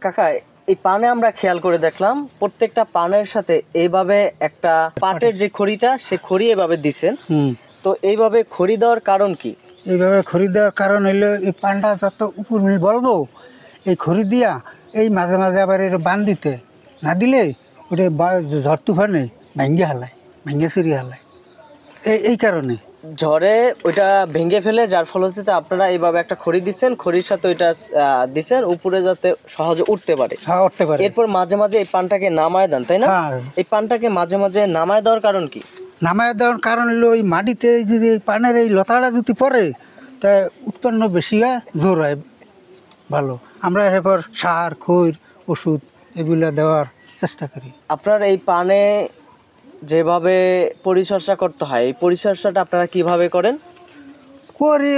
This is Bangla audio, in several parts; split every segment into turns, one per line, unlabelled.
কাকা এই পানে আমরা খেয়াল করে দেখলাম প্রত্যেকটা পানের সাথে এইভাবে একটা পাটের যে খড়িটা সে খড়ি এভাবে দিছেন। তো এইভাবে খড়ি দেওয়ার কারণ কি?
এইভাবে খড়ি দেওয়ার কারণ হইলো এই পানটা যত উপর মিল বলবো এই খড়ি দিয়া এই মাঝে মাঝে আবার এর বান দিতে না দিলে ওটা ঝড় তুফানে ভাঙ্গে হালায়, ভাঙ্গে চুরি হালায়। এই কারণে
ঝড়ে ওইটা ভেঙে ফেলে, যার ফলশ্রুতিতে আপনারা এইভাবে একটা খড়ি দিচ্ছেন, খড়ির সাথে ওইটা দিচ্ছেন উপরে যাতে সহজে উঠতে পারে।
হ্যাঁ, উঠতে পারে।
এরপর মাঝে মাঝে এই পানটাকে নামায় দেন, তাই না? এই পানটাকে মাঝে মাঝে নামায় দেওয়ার কারণ কি?
নামায় দেওয়ার কারণ হলো ওই মাটিতে যদি পানের এই লতাটা যদি পড়ে তা উৎপন্ন বেশি হয়, জোর হয় ভালো। আমরা এরপর সার খৈর ওষুধ এগুলা দেওয়ার চেষ্টা করি।
আপনার এই পানে যেভাবে পরিচর্যা করতে হয়, এই পরিচর্যাটা আপনারা কিভাবে করেন?
করি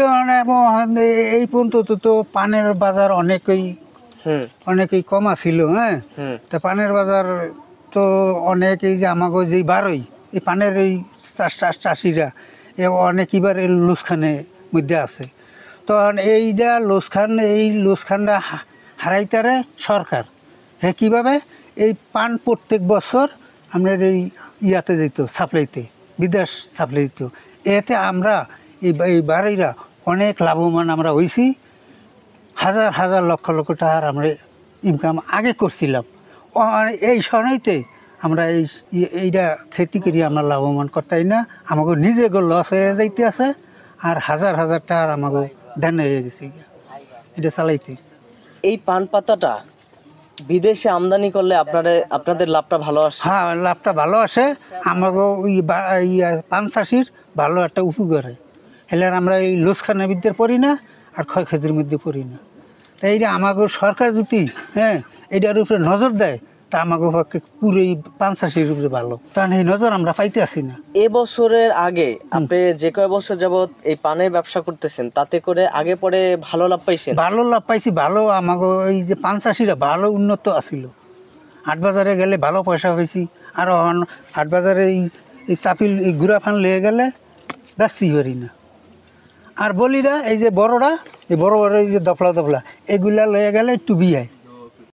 এই পর্যন্ত তো পানের বাজার অনেকই কমা ছিল। হ্যাঁ, তা পানের বাজার তো অনেক, এই যে আমাকে যেই বারোই এই পানের এই চাষিরা অনেক এবার এই লোসখানের মধ্যে আছে। তো এইটা লোসখানটা হারাইতারে সরকার। হ্যাঁ, কীভাবে এই পান প্রত্যেক বছর আমাদের এই ইয়াতে দিত, সাপ্লাইতে, বিদেশ সাপ্লাই দিত। এতে আমরা এই বাড়িরা অনেক লাভবান আমরা হয়েছি। হাজার হাজার লক্ষ লক্ষ টাকার আমরা ইনকাম আগে করছিলাম। এই সময়তে আমরা এইটা খেতি করি আমরা লাভবান করতাই না, আমাকে নিজে লস হয়ে যাইতে আছে। আর হাজার হাজার টাকার আমাকে দেন হয়ে গেছে এটা চালাইতে।
এই পান পাতাটা বিদেশে আমদানি করলে আপনাদের লাভটা ভালো আসে?
হ্যাঁ, লাভটা ভালো আসে। আমাকে ওই পান চাষির ভালো একটা উপকার হয়। হলে আমরা এই লোসখানের মধ্যে পড়ি না আর ক্ষয়ক্ষতির মধ্যে পড়ি না। তাই এইটা আমাকে সরকার যদি এইটার উপরে নজর দেয় তা আমাকে পক্ষে পুরো এই পান চাষির উপরে ভালো, কারণ এই নজর আমরা পাইতে আসি না।
এবছরের আগে আপনি যে কয় বছর যাবত এই পানের ব্যবসা করতেছেন, তাতে করে আগে পরে ভালো লাভ পাইছেন?
ভালো লাভ পাইছি, ভালো। আমাকে এই যে পান চাষিরা ভালো উন্নত আসিল। হাট বাজারে গেলে ভালো পয়সা পাইছি। আর হাট বাজারে এই চাপিল এই গুড়া ফান লিয়ে গেলে বেচতেই পারি না। আর বলিরা এই যে বড়রা, এই বড় বড় এই যে দফলা এগুলা লয়ে গেলে একটু বিয়ায়